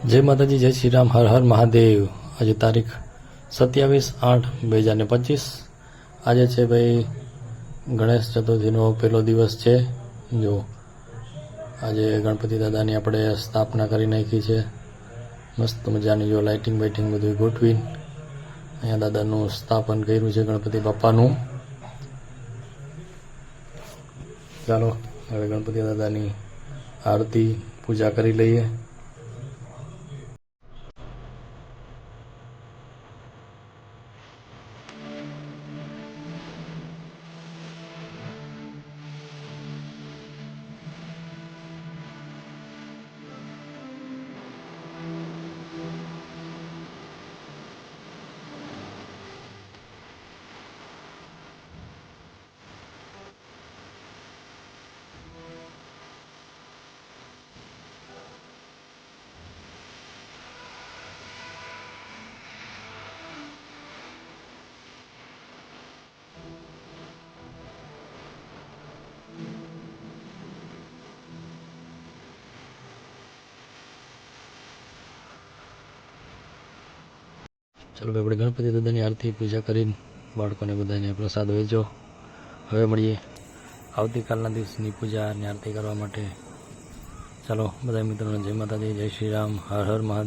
जय माताजी, जय श्री राम, हर हर महादेव। आज तारीख 27/8/2025 आज है भाई गणेश चतुर्थी पहलो दिवस है। जो आज गणपति दादा ने अपने स्थापना करी नाखी है। मस्त मजानी जो लाइटिंग बाइटिंग बधु गोठवी अँ दादा स्थापन कर्यु है गणपति बापा। चलो हवे गणपति दादा की आरती पूजा करी लईए। चलो भाई अपने गणपति दादा की आरती पूजा कर बाळको ने बधाने प्रसाद वेचो। हवे मळीए आवती कालना दिवसनी पूजा ने आरती करवा माटे। चलो बधा मित्रों जय माताजी, जय श्री राम, हर हर महादेव।